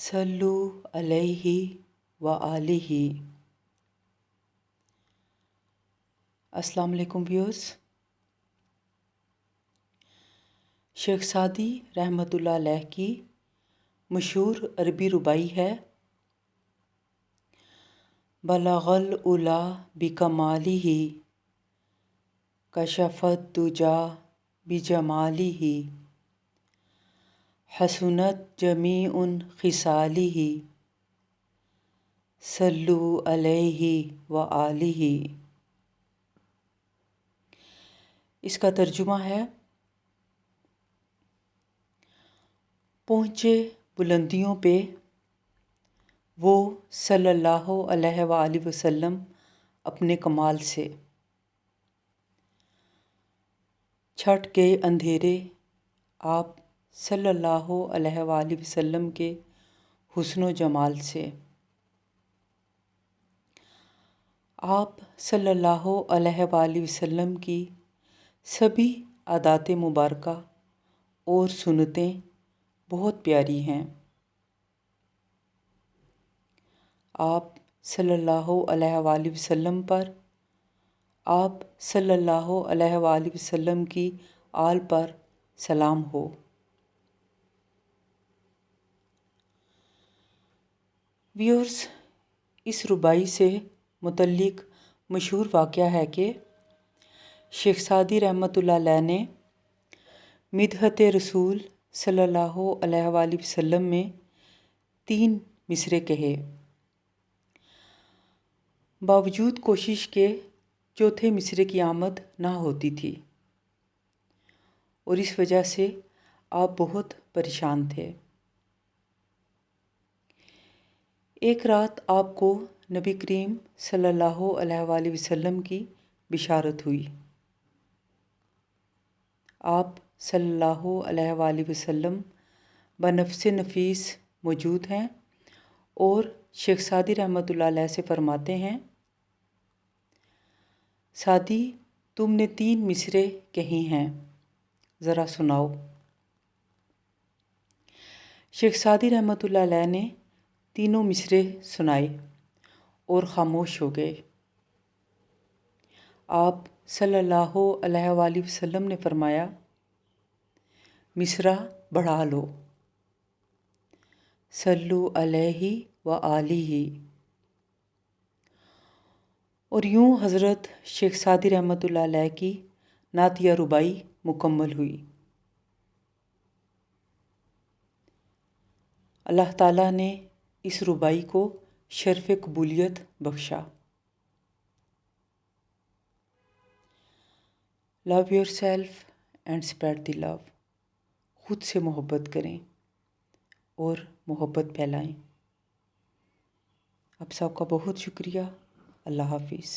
सल्लु अलैहि व आलिहि। अस्सलाम वालेकुम व्यूअर्स। शेख सादी रहमतुल्लाह अलैह की मशहूर अरबी रुबाई है बलगल उला बिकमालिही कशफत दुजा बिजमालिही हसनत जमीउन खिसालिही सल्लु अलैहि व आलिहि। इसका तर्जुमा है, पहुँचे बुलंदियों पे वो सल्लल्लाहु अलैहि वसल्लम अपने कमाल से, छट गए अंधेरे आप सल्लल्लाहु अलैहि वसल्लम के हुस्न जमाल से। आप सल्लल्लाहु अलैहि वसल्लम की सभी आदात मुबारका और सुन्नतें बहुत प्यारी हैं। आप सल्लल्लाहु अलैहि वसल्लम पर, आप सल्लल्लाहु अलैहि वसल्लम की आल पर सलाम हो। व्यूअर्स, इस रुबाई से मुतल्लिक मशहूर वाक़या है कि शेख सादी रहमतुल्लाह अलैह ने मिदहत रसूल सल्लल्लाहु अलैहि वसल्लम में 3 मिसरे कहे। बावजूद कोशिश के चौथे मिसरे की आमद ना होती थी और इस वजह से आप बहुत परेशान थे। एक रात आपको नबी करीम सल्लल्लाहु अलैहि वसल्लम की बिशारत हुई। आप सल्लल्लाहु अलैहि वसल्लम बनफ्स नफीस मौजूद हैं और शेख सादी रहमतुल्लाह अलैह से फरमाते हैं, सादी तुमने 3 मिसरे कही हैं, ज़रा सुनाओ। शेख सादी रहमतुल्लाह अलैह ने तीनों मिसरे सुनाए और खामोश हो गए। आप सल्लल्लाहु अलैहि वसल्लम ने फरमाया, मिसरा बढ़ा लो, सल्लु अलैहि व आलिहि। और यूं हज़रत शेख सादी रहमतुल्लाह अलैह की नातिया रुबाई मुकम्मल हुई। अल्लाह ताला ने इस रुबाई को शर्फ़ कबूलियत बख्शा। Love your self and spread the love. खुद से मोहब्बत करें और मोहब्बत फैलाएं। आप सबका बहुत शुक्रिया। अल्लाह हाफिज़।